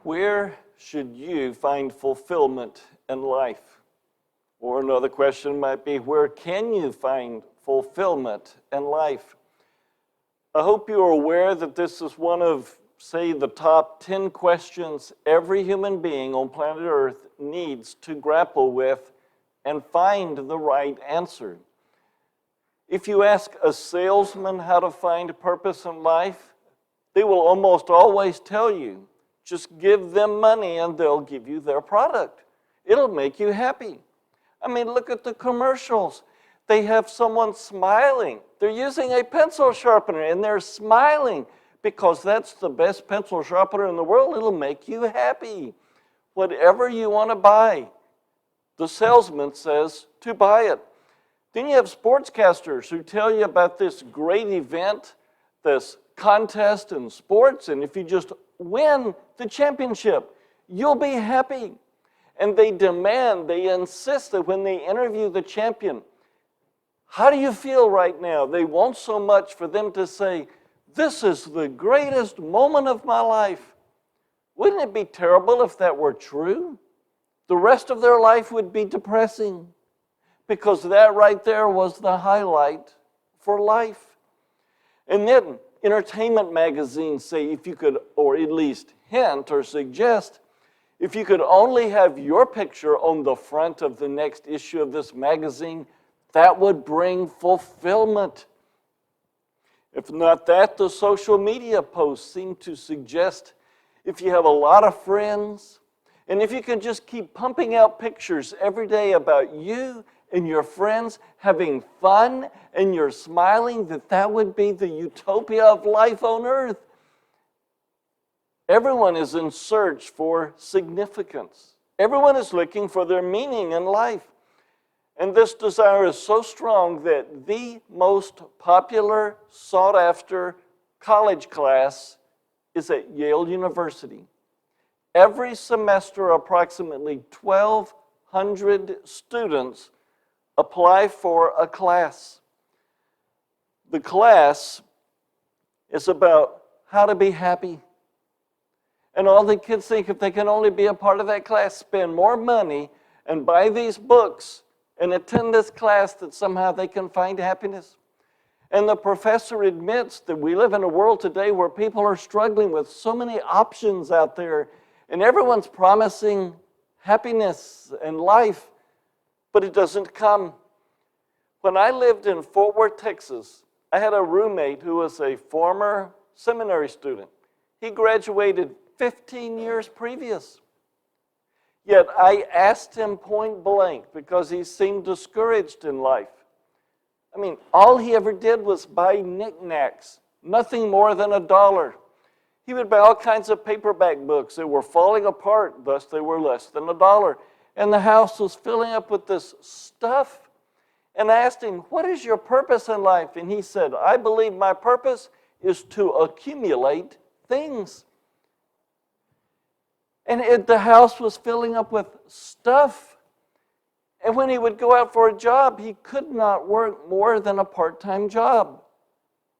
Where should you find fulfillment in life? Or another question might be, where can you find fulfillment in life? I hope you are aware that this is one of, say, the top 10 questions every human being on planet Earth needs to grapple with and find the right answer. If you ask a salesman how to find purpose in life, they will almost always tell you, just give them money and they'll give you their product. It'll make you happy. I mean, look at the commercials. They have someone smiling. They're using a pencil sharpener and they're smiling because that's the best pencil sharpener in the world. It'll make you happy. Whatever you want to buy, the salesman says to buy it. Then you have sportscasters who tell you about this great event, this contest in sports, and if you just win the championship, you'll be happy. And they demand, they insist that when they interview the champion, how do you feel right now? They want so much for them to say, this is the greatest moment of my life. Wouldn't it be terrible if that were true? The rest of their life would be depressing because that right there was the highlight for life. And then entertainment magazines say if you could, or at least hint or suggest, if you could only have your picture on the front of the next issue of this magazine, that would bring fulfillment. If not that, the social media posts seem to suggest if you have a lot of friends, and if you can just keep pumping out pictures every day about you and your friends having fun and you're smiling, that would be the utopia of life on earth. Everyone is in search for significance. Everyone is looking for their meaning in life. And this desire is so strong that the most popular, sought-after college class is at Yale University. Every semester, approximately 1,200 students apply for a class. The class is about how to be happy. And all the kids think if they can only be a part of that class, spend more money and buy these books and attend this class, that somehow they can find happiness. And the professor admits that we live in a world today where people are struggling with so many options out there, and everyone's promising happiness and life, but it doesn't come. When I lived in Fort Worth, Texas, I had a roommate who was a former seminary student. He graduated 15 years previous. Yet I asked him point blank because he seemed discouraged in life. I mean, all he ever did was buy knickknacks, nothing more than $1. He would buy all kinds of paperback books that were falling apart, thus they were less than $1. And the house was filling up with this stuff. And I asked him, what is your purpose in life? And he said, I believe my purpose is to accumulate things. And the house was filling up with stuff. And when he would go out for a job, he could not work more than a part-time job.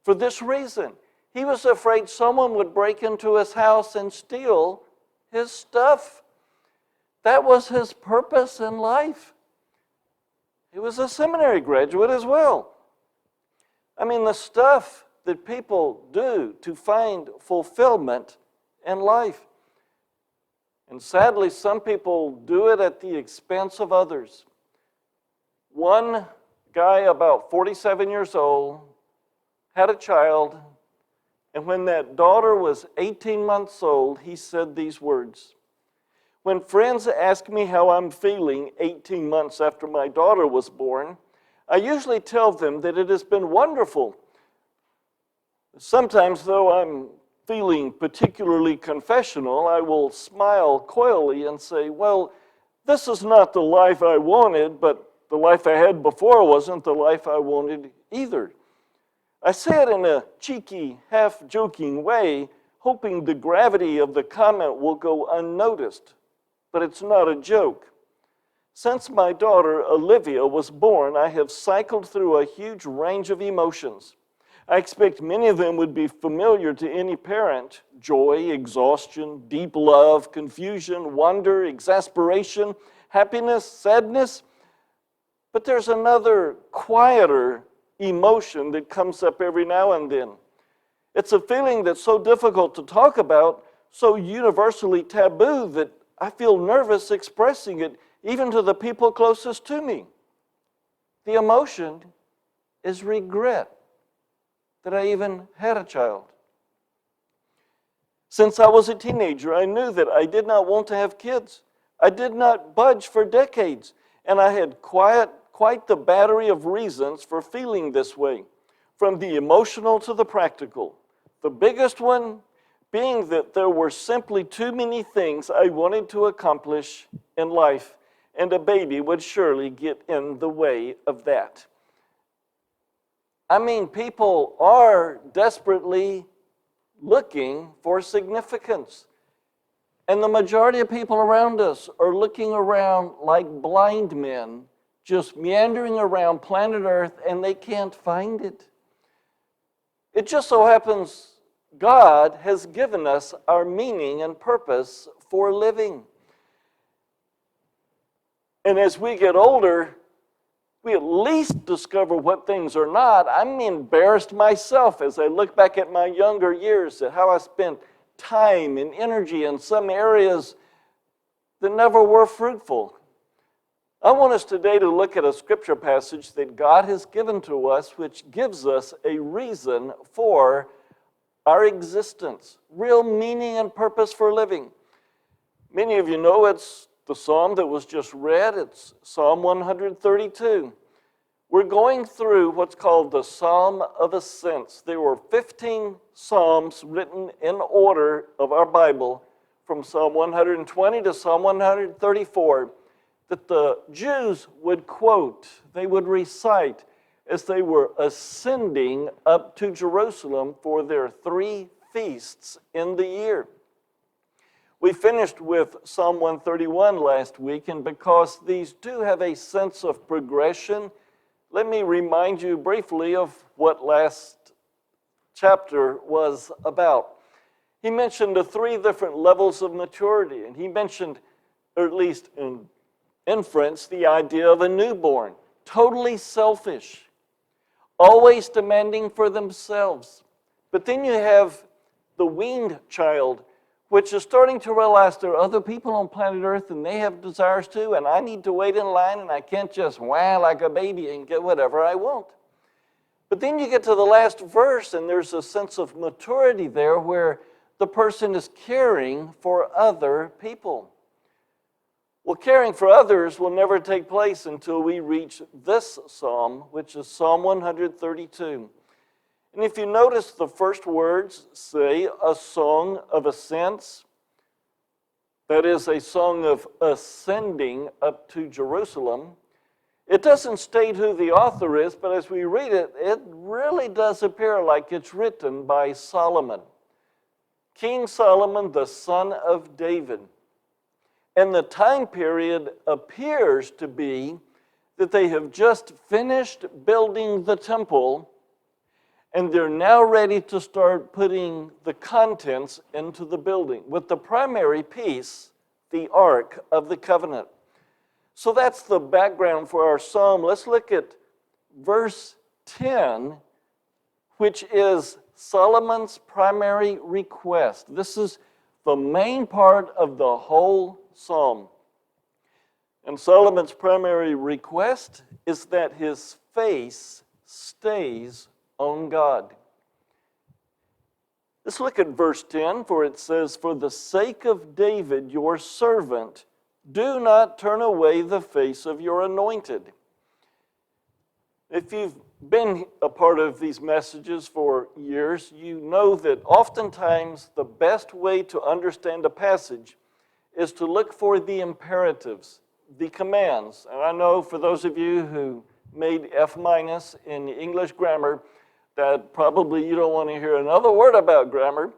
For this reason, he was afraid someone would break into his house and steal his stuff. That was his purpose in life. He was a seminary graduate as well. I mean, the stuff that people do to find fulfillment in life. And sadly, some people do it at the expense of others. One guy, about 47 years old, had a child, and when that daughter was 18 months old, he said these words. When friends ask me how I'm feeling 18 months after my daughter was born, I usually tell them that it has been wonderful. Sometimes, though I'm feeling particularly confessional, I will smile coyly and say, well, this is not the life I wanted, but the life I had before wasn't the life I wanted either. I say it in a cheeky, half-joking way, hoping the gravity of the comment will go unnoticed. But it's not a joke. Since my daughter, Olivia, was born, I have cycled through a huge range of emotions. I expect many of them would be familiar to any parent: joy, exhaustion, deep love, confusion, wonder, exasperation, happiness, sadness. But there's another, quieter emotion that comes up every now and then. It's a feeling that's so difficult to talk about, so universally taboo, that I feel nervous expressing it, even to the people closest to me. The emotion is regret that I even had a child. Since I was a teenager, I knew that I did not want to have kids. I did not budge for decades, and I had quite the battery of reasons for feeling this way, from the emotional to the practical. The biggest one being that there were simply too many things I wanted to accomplish in life, and a baby would surely get in the way of that. I mean, people are desperately looking for significance. And the majority of people around us are looking around like blind men, just meandering around planet Earth, and they can't find it. It just so happens God has given us our meaning and purpose for living. And as we get older, we at least discover what things are not. I'm embarrassed myself as I look back at my younger years, at how I spent time and energy in some areas that never were fruitful. I want us today to look at a scripture passage that God has given to us, which gives us a reason for our existence, real meaning and purpose for living. Many of you know it's the psalm that was just read. It's Psalm 132. We're going through what's called the Psalm of Ascents. There were 15 psalms written in order of our Bible, from Psalm 120 to Psalm 134, that the Jews would quote, they would recite as they were ascending up to Jerusalem for their 3 feasts in the year. We finished with Psalm 131 last week, and because these do have a sense of progression, let me remind you briefly of what last chapter was about. He mentioned the 3 different levels of maturity, and he mentioned, or at least in inference, the idea of a newborn, totally selfish, always demanding for themselves. But then you have the weaned child, which is starting to realize there are other people on planet Earth and they have desires too, and I need to wait in line and I can't just wah like a baby and get whatever I want. But then you get to the last verse and there's a sense of maturity there where the person is caring for other people. Well, caring for others will never take place until we reach this psalm, which is Psalm 132. And if you notice, the first words say a song of ascents. That is a song of ascending up to Jerusalem. It doesn't state who the author is, but as we read it, it really does appear like it's written by Solomon. King Solomon, the son of David. And the time period appears to be that they have just finished building the temple, and they're now ready to start putting the contents into the building, with the primary piece, the Ark of the Covenant. So that's the background for our psalm. Let's look at verse 10, which is Solomon's primary request. This is the main part of the whole psalm. And Solomon's primary request is that his face stays on God. Let's look at verse 10, for it says, "For the sake of David, your servant, do not turn away the face of your anointed." If you've been a part of these messages for years, you know that oftentimes the best way to understand a passage is to look for the imperatives, the commands. And I know for those of you who made F- in English grammar, that probably you don't want to hear another word about grammar.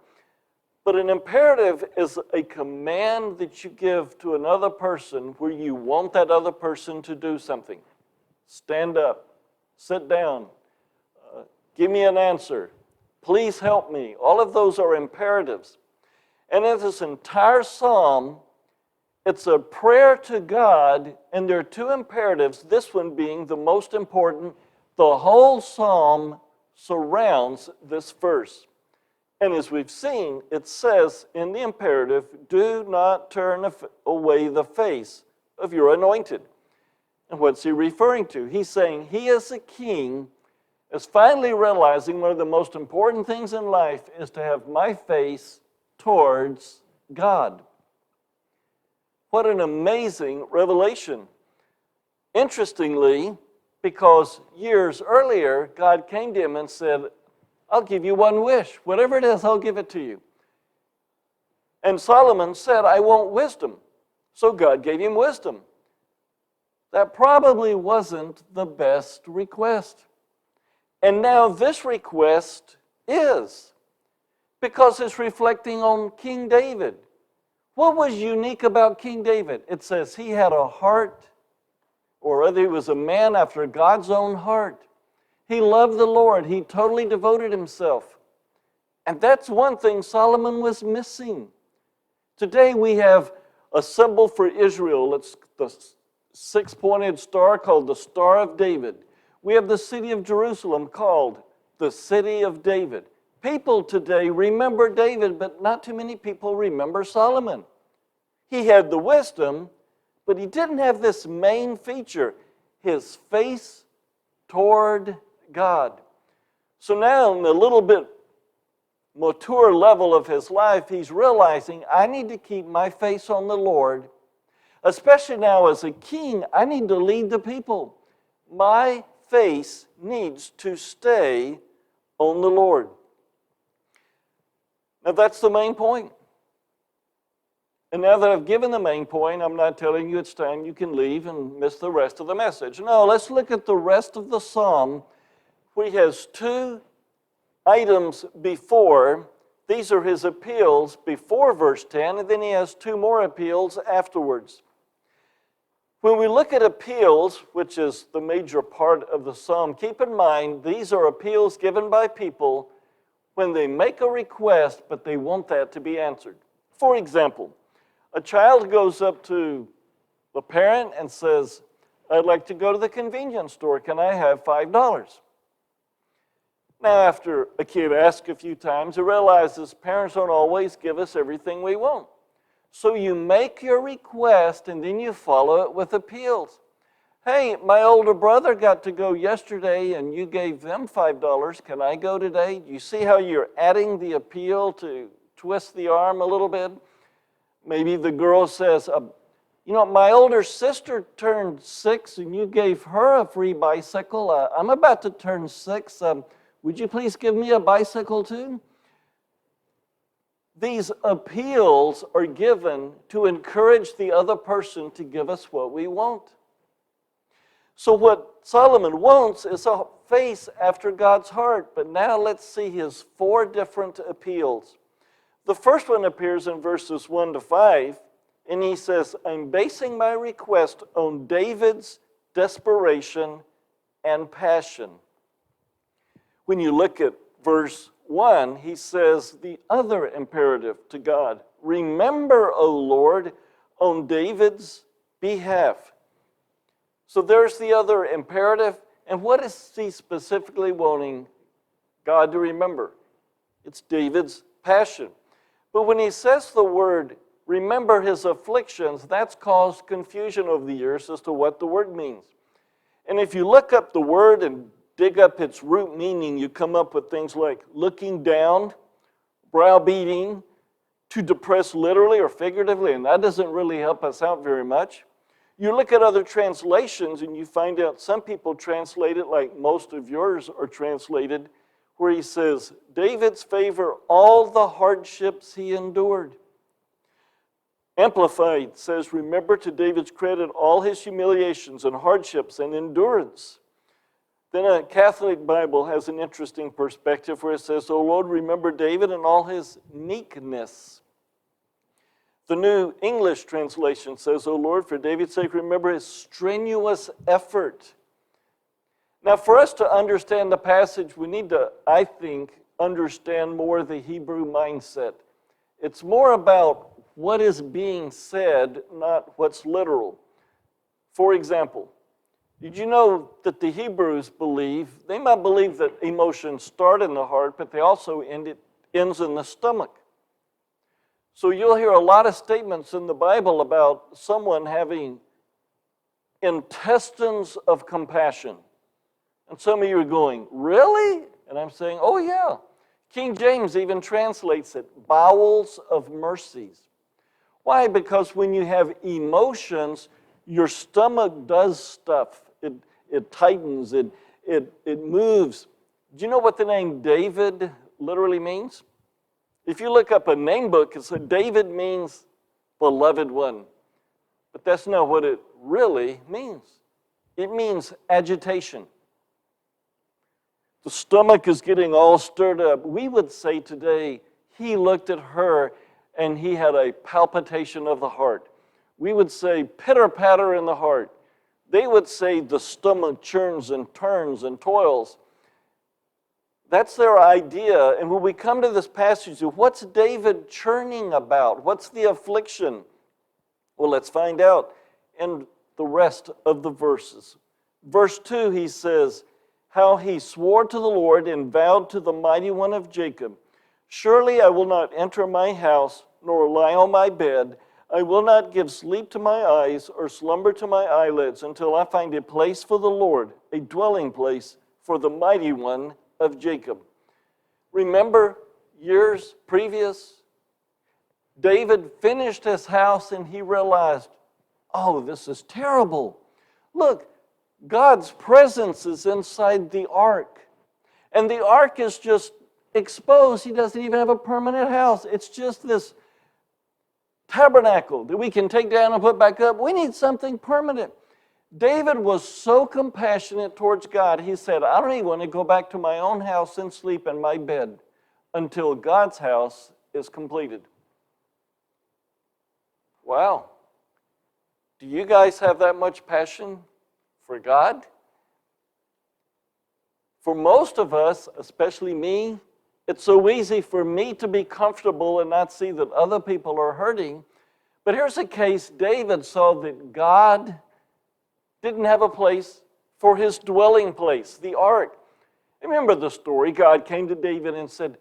But an imperative is a command that you give to another person where you want that other person to do something. Stand up, sit down, give me an answer, please help me. All of those are imperatives. And in this entire psalm, it's a prayer to God, and there are two imperatives, this one being the most important. The whole psalm surrounds this verse. And as we've seen, it says in the imperative, do not turn away the face of your anointed. And what's he referring to? He's saying he is a king, is finally realizing one of the most important things in life is to have my face towards God. What an amazing revelation. Interestingly, because years earlier, God came to him and said, I'll give you one wish. Whatever it is, I'll give it to you. And Solomon said, I want wisdom. So God gave him wisdom. That probably wasn't the best request. And now this request is, because it's reflecting on King David. What was unique about King David? It says he had a heart, or rather he was a man after God's own heart. He loved the Lord. He totally devoted himself. And that's one thing Solomon was missing. Today we have a symbol for Israel. It's the six-pointed star called the Star of David. We have the city of Jerusalem called the City of David. People today remember David, but not too many people remember Solomon. He had the wisdom, but he didn't have this main feature, his face toward God. So now in the little bit mature level of his life, he's realizing, I need to keep my face on the Lord. Especially now as a king, I need to lead the people. My face needs to stay on the Lord. Now that's the main point. And now that I've given the main point, I'm not telling you it's time you can leave and miss the rest of the message. No, let's look at the rest of the psalm, where he has two items before. These are his appeals before verse 10, and then he has two more appeals afterwards. When we look at appeals, which is the major part of the psalm, keep in mind these are appeals given by people when they make a request, but they want that to be answered. For example, a child goes up to the parent and says, I'd like to go to the convenience store. Can I have $5? Now, after a kid asks a few times, he realizes parents don't always give us everything we want. So you make your request and then you follow it with appeals. Hey, my older brother got to go yesterday and you gave them $5. Can I go today? You see how you're adding the appeal to twist the arm a little bit? Maybe the girl says, my older sister turned 6 and you gave her a free bicycle. I'm about to turn 6. Would you please give me a bicycle too? These appeals are given to encourage the other person to give us what we want. So what Solomon wants is a face after God's heart. But now let's see his 4 different appeals. The first one appears in verses 1 to 5, and he says, I'm basing my request on David's desperation and passion. When you look at verse 1, he says the other imperative to God, remember, O Lord, on David's behalf. So there's the other imperative, and what is he specifically wanting God to remember? It's David's passion. But when he says the word, remember his afflictions, that's caused confusion over the years as to what the word means. And if you look up the word and dig up its root meaning, you come up with things like looking down, browbeating, to depress literally or figuratively, and that doesn't really help us out very much. You look at other translations and you find out some people translate it like most of yours are translated, where he says, David's favor all the hardships he endured. Amplified says, remember to David's credit all his humiliations and hardships and endurance. Then a Catholic Bible has an interesting perspective where it says, O Lord, remember David and all his meekness. The New English translation says, O Lord, for David's sake, remember his strenuous effort. Now, for us to understand the passage, we need to, I think, understand more the Hebrew mindset. It's more about what is being said, not what's literal. For example, did you know that the Hebrews believe, they might believe that emotions start in the heart, but they also ends in the stomach. So you'll hear a lot of statements in the Bible about someone having intestines of compassion. And some of you are going, really? And I'm saying, oh yeah. King James even translates it, bowels of mercies. Why? Because when you have emotions, your stomach does stuff. It tightens, it moves. Do you know what the name David literally means? If you look up a name book, it says David means beloved one. But that's not what it really means. It means agitation. The stomach is getting all stirred up. We would say today, he looked at her and he had a palpitation of the heart. We would say pitter-patter in the heart. They would say the stomach churns and turns and toils. That's their idea. And when we come to this passage, what's David churning about? What's the affliction? Well, let's find out in the rest of the verses. Verse 2, he says, how he swore to the Lord and vowed to the Mighty One of Jacob, surely I will not enter my house, nor lie on my bed. I will not give sleep to my eyes or slumber to my eyelids until I find a place for the Lord, a dwelling place for the Mighty One of Jacob. Remember, years previous, David finished his house and he realized, oh, this is terrible. Look, God's presence is inside the ark. And the ark is just exposed. He doesn't even have a permanent house. It's just this tabernacle that we can take down and put back up. We need something permanent. David was so compassionate towards God, he said, I don't even want to go back to my own house and sleep in my bed until God's house is completed. Wow. Do you guys have that much passion for God? For most of us, especially me, it's so easy for me to be comfortable and not see that other people are hurting. But here's a case. David saw that God didn't have a place for his dwelling place, the ark. Remember the story. God came to David and said,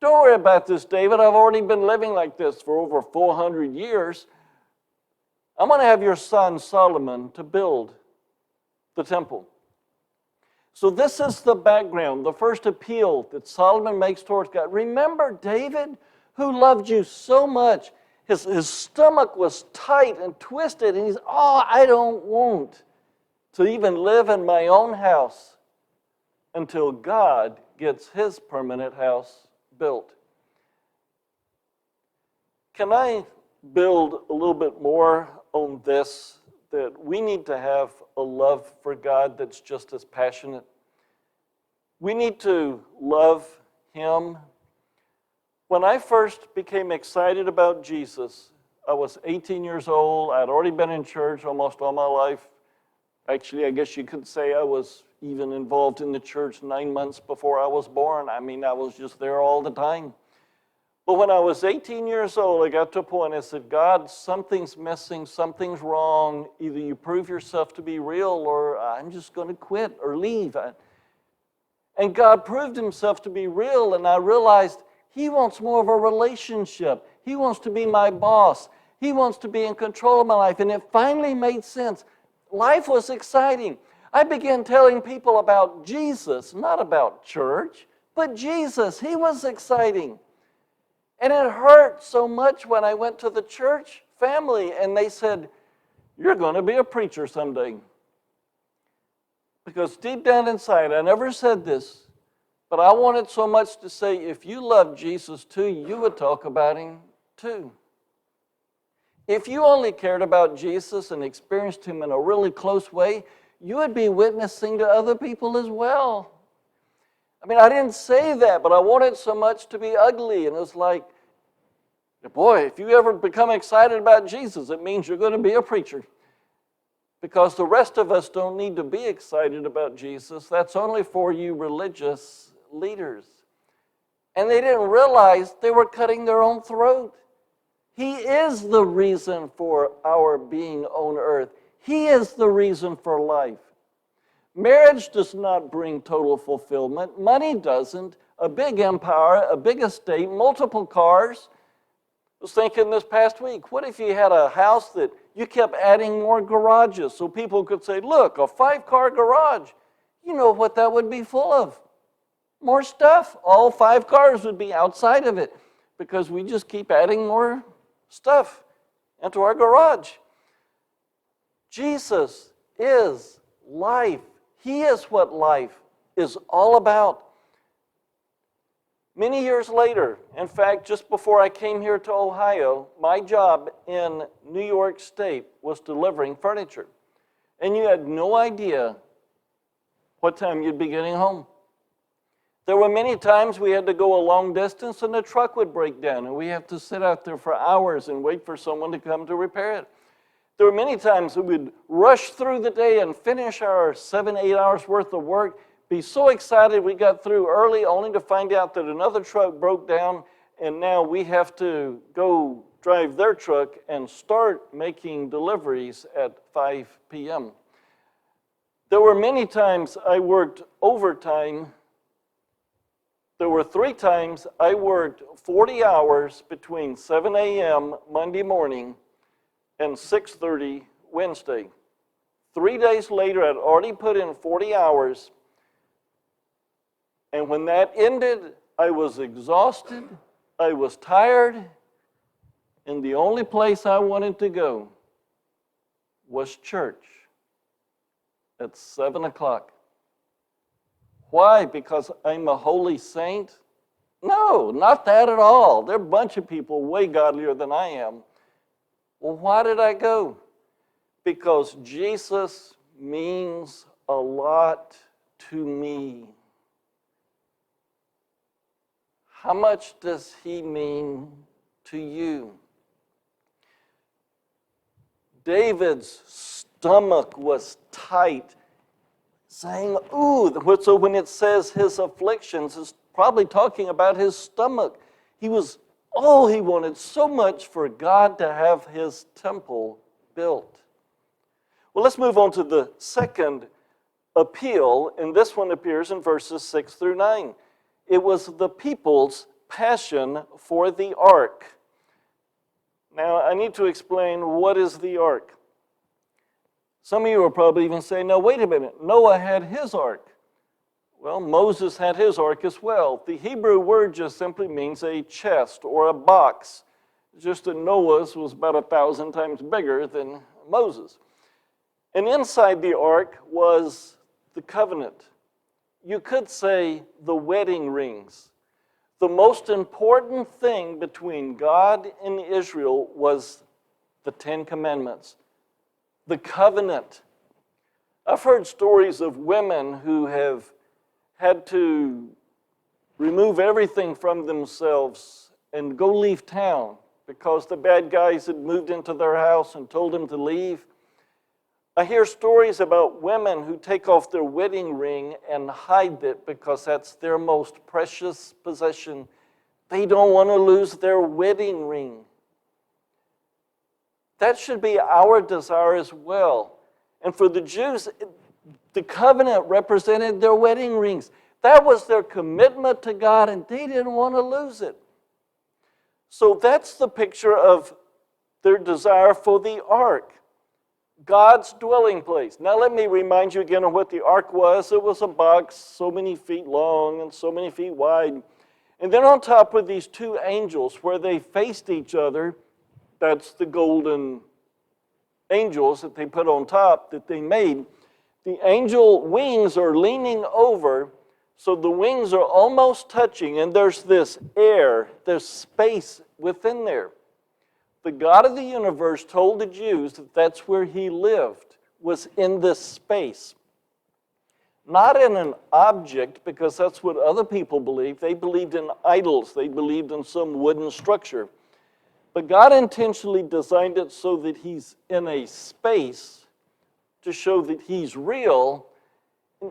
don't worry about this, David. I've already been living like this for over 400 years. I'm going to have your son Solomon to build the temple. So this is the background, the first appeal that Solomon makes towards God. Remember David, who loved you so much. His stomach was tight and twisted, and he's, I don't want to even live in my own house until God gets his permanent house built. Can I build a little bit more on this, that we need to have a love for God that's just as passionate? We need to love him. When I first became excited about Jesus, I was 18 years old. I'd already been in church almost all my life. Actually, I guess you could say I was even involved in the church 9 months before I was born. I mean, I was just there all the time. But when I was 18 years old, I got to a point, I said, God, something's missing, something's wrong. Either you prove yourself to be real or I'm just going to quit or leave. And God proved himself to be real, and I realized he wants more of a relationship. He wants to be my boss. He wants to be in control of my life. And it finally made sense. Life was exciting. I began telling people about Jesus, not about church, but Jesus. He was exciting. And it hurt so much when I went to the church family and they said, you're going to be a preacher someday. Because deep down inside, I never said this, but I wanted so much to say, if you love Jesus too, you would talk about him too. If you only cared about Jesus and experienced him in a really close way, you would be witnessing to other people as well. I mean, I didn't say that, but I wanted so much to be ugly. And it was like, boy, if you ever become excited about Jesus, it means you're going to be a preacher. because the rest of us don't need to be excited about Jesus. That's only for you religious leaders. And they didn't realize they were cutting their own throat. He is the reason for our being on earth. He is the reason for life. Marriage does not bring total fulfillment. Money doesn't. A big empire, a big estate, multiple cars. I was thinking this past week, what if you had a house that you kept adding more garages so people could say, look, a 5-car garage. You know what that would be full of? More stuff. All 5 cars would be outside of it because we just keep adding more stuff into our garage. Jesus is life. He is what life is all about. Many years later, in fact, just before I came here to Ohio, my job in New York State was delivering furniture. And you had no idea what time you'd be getting home. There were many times we had to go a long distance and the truck would break down and we have to sit out there for hours and wait for someone to come to repair it. There were many times that we'd rush through the day and finish our 7-8 hours worth of work, be so excited we got through early only to find out that another truck broke down and now we have to go drive their truck and start making deliveries at 5 p.m. There were many times I worked overtime. There were 3 times I worked 40 hours between 7 a.m. Monday morning and 6:30 Wednesday. 3 days later, I'd already put in 40 hours. And when that ended, I was exhausted, I was tired, and the only place I wanted to go was church at 7 o'clock. Why? Because I'm a holy saint? No, not that at all. There are a bunch of people way godlier than I am. Well, why did I go? Because Jesus means a lot to me. How much does he mean to you? David's stomach was tight, saying, ooh. So when it says his afflictions, it's probably talking about his stomach. He wanted so much for God to have his temple built. Well, let's move on to the second appeal, and this one appears in verses 6 through 9. It was the people's passion for the ark. Now, I need to explain what is the ark. Some of you will probably even say, no, wait a minute, Noah had his ark. Well, Moses had his ark as well. The Hebrew word just simply means a chest or a box. Just that Noah's was about 1,000 times bigger than Moses. And inside the ark was the covenant. You could say the wedding rings. The most important thing between God and Israel was the 10 Commandments, the covenant. I've heard stories of women who have had to remove everything from themselves and go leave town because the bad guys had moved into their house and told them to leave. I hear stories about women who take off their wedding ring and hide it because that's their most precious possession. They don't want to lose their wedding ring. That should be our desire as well. And for the Jews, the covenant represented their wedding rings. That was their commitment to God, and they didn't want to lose it. So that's the picture of their desire for the ark, God's dwelling place. Now let me remind you again of what the ark was. It was a box so many feet long and so many feet wide. And then on top were these 2 angels where they faced each other. That's the golden angels that they put on top that they made. The angel wings are leaning over, so the wings are almost touching, and there's this air, there's space within there. The God of the universe told the Jews that that's where he lived, was in this space. Not in an object, because that's what other people believed. They believed in idols. They believed in some wooden structure. But God intentionally designed it so that he's in a space to show that he's real,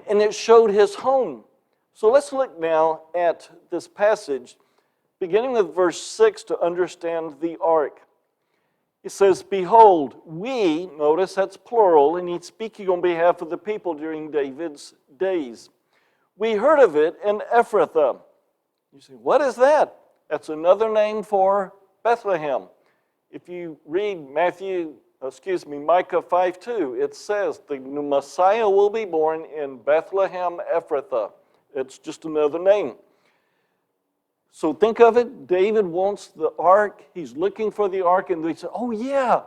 and it showed his home. So let's look now at this passage, beginning with verse 6 to understand the ark. It says, behold, we, notice that's plural, and he's speaking on behalf of the people during David's days. We heard of it in Ephrathah. You say, what is that? That's another name for Bethlehem. If you read Micah 5:2, it says the Messiah will be born in Bethlehem Ephrathah. It's just another name. So think of it, David wants the ark, he's looking for the ark, and they say, oh yeah,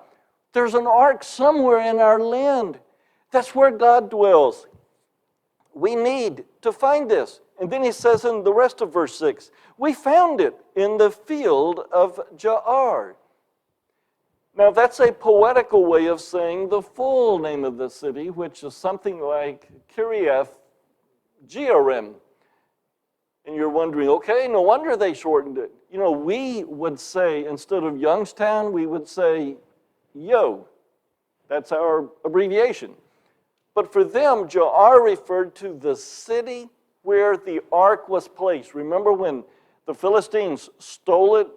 there's an ark somewhere in our land. That's where God dwells. We need to find this. And then he says in the rest of verse 6, we found it in the field of Jaar. Now that's a poetical way of saying the full name of the city, which is something like Kiriath Jearim. And you're wondering, okay, no wonder they shortened it. You know, we would say, instead of Youngstown, we would say Yo. That's our abbreviation. But for them, Jaar referred to the city where the ark was placed. Remember when the Philistines stole it,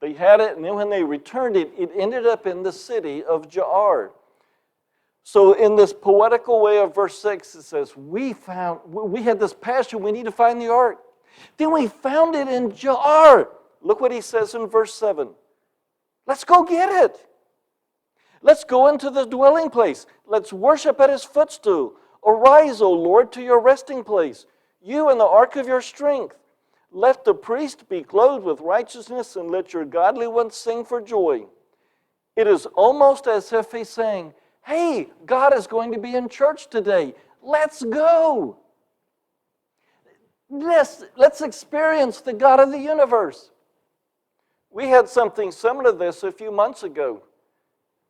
they had it, and then when they returned it, it ended up in the city of Jaar. So in this poetical way of verse 6, it says, we had this passion, we need to find the ark. Then we found it in Jaar. Look what he says in verse 7. Let's go get it. Let's go into the dwelling place. Let's worship at his footstool. Arise, O Lord, to your resting place, you and the ark of your strength. Let the priest be clothed with righteousness, and let your godly ones sing for joy. It is almost as if he's saying, hey, God is going to be in church today. Let's go. Let's experience the God of the universe. We had something similar to this a few months ago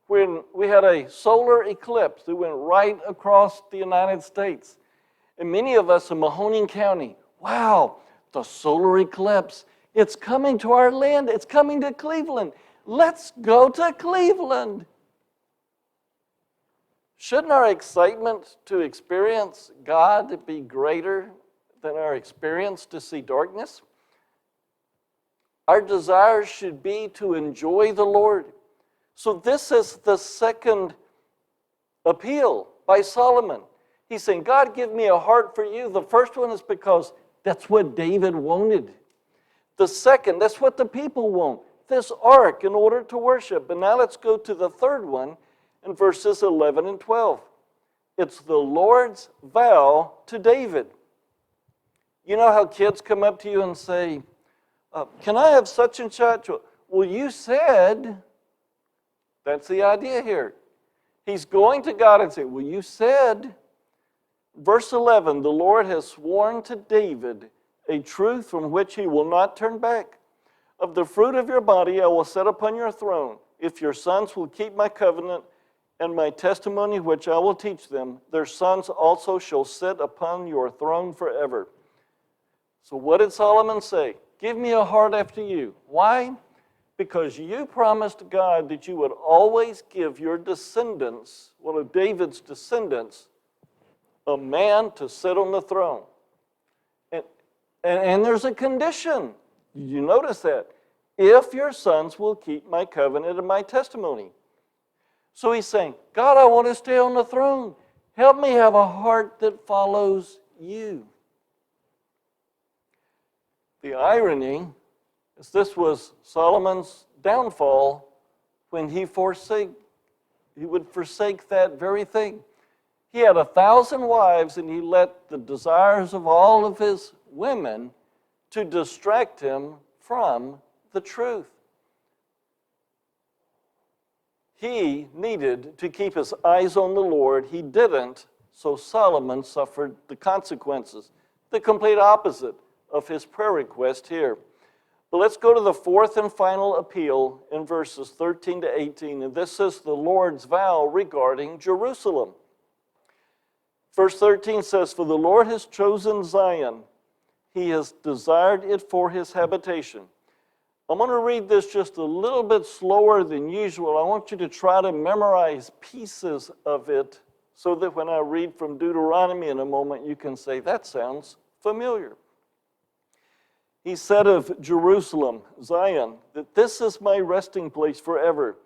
when we had a solar eclipse that went right across the United States. And many of us in Mahoning County, wow, the solar eclipse, it's coming to our land, it's coming to Cleveland. Let's go to Cleveland. Shouldn't our excitement to experience God be greater than our experience to see darkness? Our desire should be to enjoy the Lord. So this is the second appeal by Solomon. He's saying, God, give me a heart for you. The first one is because that's what David wanted. The second, that's what the people want, this ark in order to worship. But now let's go to the third one in verses 11 and 12. It's the Lord's vow to David. You know how kids come up to you and say, can I have such and such? Well, you said, that's the idea here. He's going to God and saying, well, you said. Verse 11, the Lord has sworn to David a truth from which he will not turn back. Of the fruit of your body I will set upon your throne. If your sons will keep my covenant and my testimony which I will teach them, their sons also shall sit upon your throne forever. So what did Solomon say? Give me a heart after you. Why? Because you promised God that you would always give your descendants, one of David's descendants, a man to sit on the throne. And there's a condition. Did you notice that? If your sons will keep my covenant and my testimony. So he's saying, God, I want to stay on the throne. Help me have a heart that follows you. The irony is this was Solomon's downfall when he would forsake that very thing. He had 1,000 wives, and he let the desires of all of his women to distract him from the truth. He needed to keep his eyes on the Lord. He didn't, so Solomon suffered the consequences, the complete opposite of his prayer request here. But let's go to the fourth and final appeal in verses 13 to 18, and this is the Lord's vow regarding Jerusalem. Verse 13 says, for the Lord has chosen Zion. He has desired it for his habitation. I'm going to read this just a little bit slower than usual. I want you to try to memorize pieces of it so that when I read from Deuteronomy in a moment, you can say, that sounds familiar. He said of Jerusalem, Zion, that this is my resting place forever.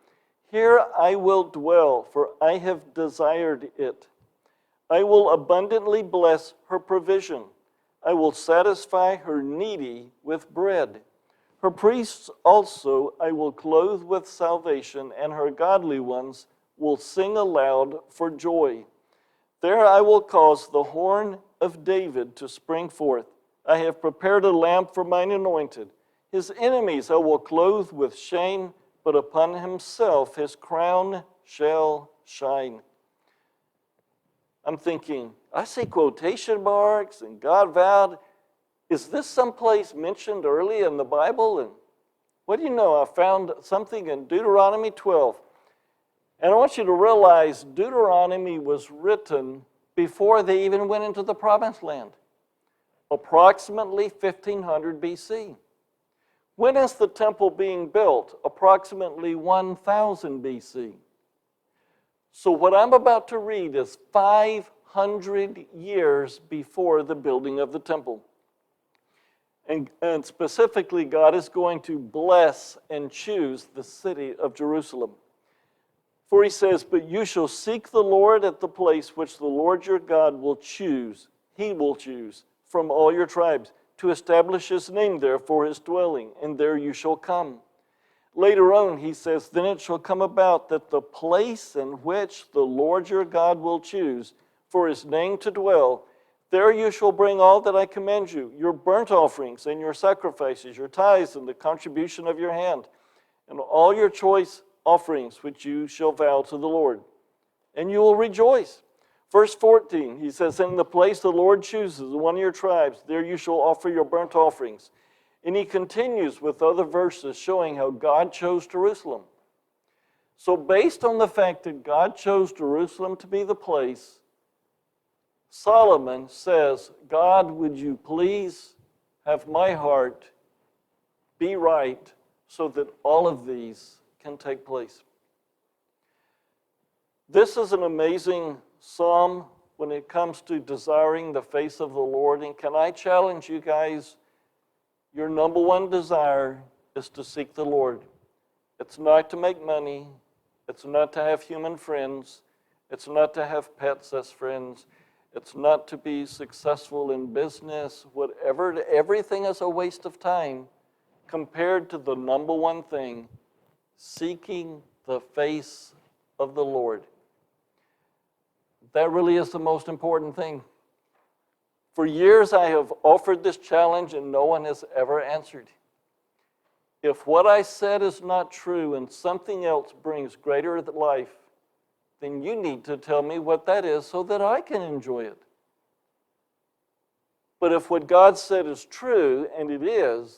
Here I will dwell, for I have desired it. I will abundantly bless her provision. I will satisfy her needy with bread. Her priests also I will clothe with salvation, and her godly ones will sing aloud for joy. There I will cause the horn of David to spring forth. I have prepared a lamp for mine anointed. His enemies I will clothe with shame, but upon himself his crown shall shine. I'm thinking, I see quotation marks, and God vowed. Is this someplace mentioned early in the Bible? And what do you know? I found something in Deuteronomy 12. And I want you to realize Deuteronomy was written before they even went into the promised land, approximately 1500 BC. When is the temple being built? Approximately 1000 BC. So what I'm about to read is 500 years before the building of the temple. And specifically, God is going to bless and choose the city of Jerusalem. For he says, but you shall seek the Lord at the place which the Lord your God will choose. He will choose from all your tribes to establish his name there for his dwelling, and there you shall come. Later on, he says, then it shall come about that the place in which the Lord your God will choose for his name to dwell, there you shall bring all that I command you, your burnt offerings and your sacrifices, your tithes and the contribution of your hand, and all your choice offerings which you shall vow to the Lord. And you will rejoice. Verse 14, he says, in the place the Lord chooses, one of your tribes, there you shall offer your burnt offerings. And he continues with other verses showing how God chose Jerusalem. So based on the fact that God chose Jerusalem to be the place, Solomon says, God, would you please have my heart be right so that all of these can take place. This is an amazing psalm when it comes to desiring the face of the Lord. And can I challenge you guys, your number one desire is to seek the Lord. It's not to make money. It's not to have human friends. It's not to have pets as friends. It's not to be successful in business. Whatever, everything is a waste of time compared to the number one thing, seeking the face of the Lord. That really is the most important thing. For years I have offered this challenge and no one has ever answered. If what I said is not true and something else brings greater life, then you need to tell me what that is so that I can enjoy it. But if what God said is true, and it is,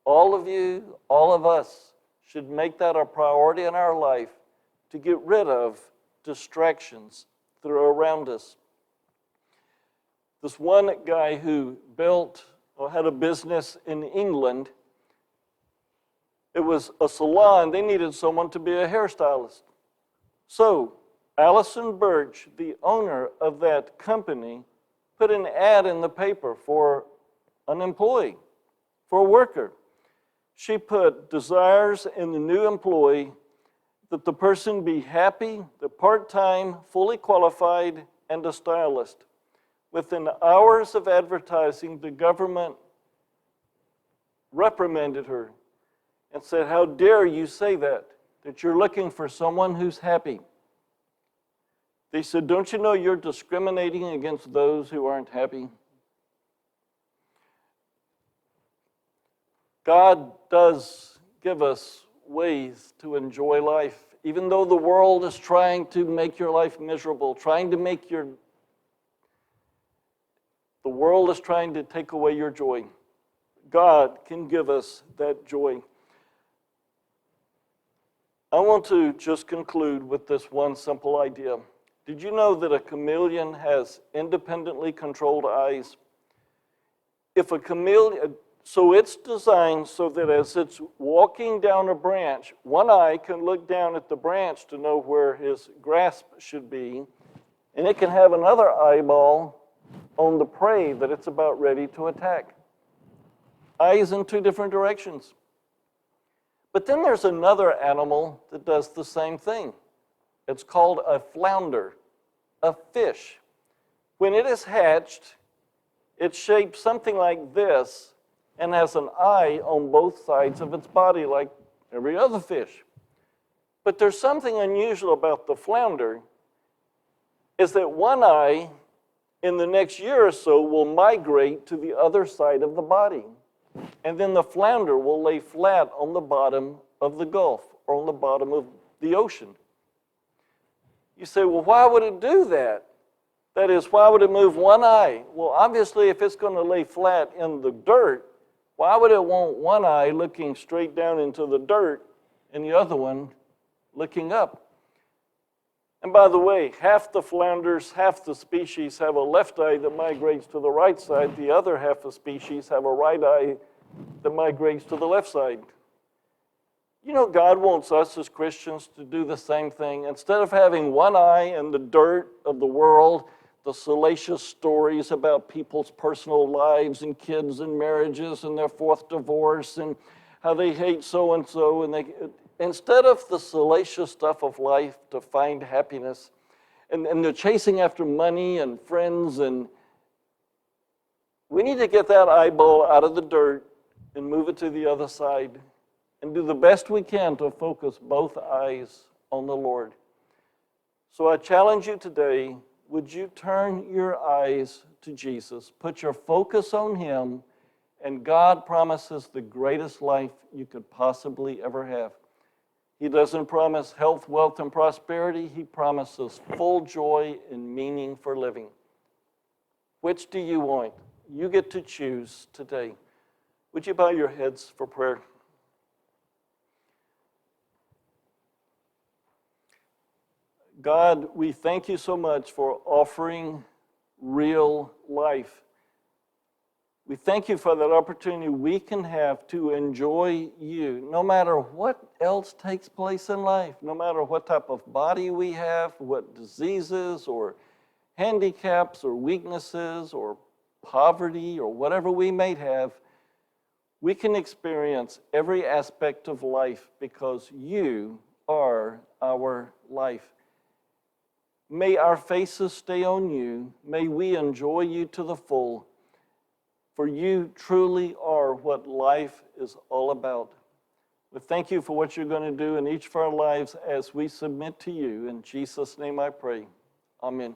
all of you, all of us, should make that a priority in our life to get rid of distractions that are around us. This one guy who built or had a business in England, it was a salon. They needed someone to be a hairstylist. So Allison Birch, the owner of that company, put an ad in the paper for an employee, for a worker. She put desires in the new employee that the person be happy, the part-time, fully qualified, and a stylist. Within hours of advertising, the government reprimanded her and said, how dare you say that you're looking for someone who's happy. They said, don't you know you're discriminating against those who aren't happy? God does give us ways to enjoy life, even though the world is trying to make your life miserable, the world is trying to take away your joy. God can give us that joy. I want to just conclude with this one simple idea. Did you know that a chameleon has independently controlled eyes? If a chameleon, so it's designed so that as it's walking down a branch, one eye can look down at the branch to know where his grasp should be, and it can have another eyeball on the prey that it's about ready to attack. Eyes in two different directions. But then there's another animal that does the same thing. It's called a flounder, a fish. When it is hatched, it's shaped something like this and has an eye on both sides of its body like every other fish. But there's something unusual about the flounder, is that one eye in the next year or so will migrate to the other side of the body. And then the flounder will lay flat on the bottom of the Gulf or on the bottom of the ocean. You say, well, why would it do that? That is, why would it move one eye? Well, obviously, if it's going to lay flat in the dirt, why would it want one eye looking straight down into the dirt and the other one looking up? And by the way, half the flounders, half the species have a left eye that migrates to the right side. The other half of species have a right eye that migrates to the left side. You know, God wants us as Christians to do the same thing. Instead of having one eye in the dirt of the world, the salacious stories about people's personal lives and kids and marriages and their fourth divorce and how they hate so-and-so, and instead of the salacious stuff of life to find happiness, and they're chasing after money and friends, and we need to get that eyeball out of the dirt and move it to the other side and do the best we can to focus both eyes on the Lord. So I challenge you today, would you turn your eyes to Jesus? Put your focus on Him, and God promises the greatest life you could possibly ever have. He doesn't promise health, wealth, and prosperity. He promises full joy and meaning for living. Which do you want? You get to choose today. Would you bow your heads for prayer? God, we thank you so much for offering real life. We thank you for that opportunity we can have to enjoy you, no matter what else takes place in life, no matter what type of body we have, what diseases or handicaps or weaknesses or poverty or whatever we may have, we can experience every aspect of life because you are our life. May our faces stay on you. May we enjoy you to the full. For you truly are what life is all about. We thank you for what you're going to do in each of our lives as we submit to you. In Jesus' name I pray. Amen.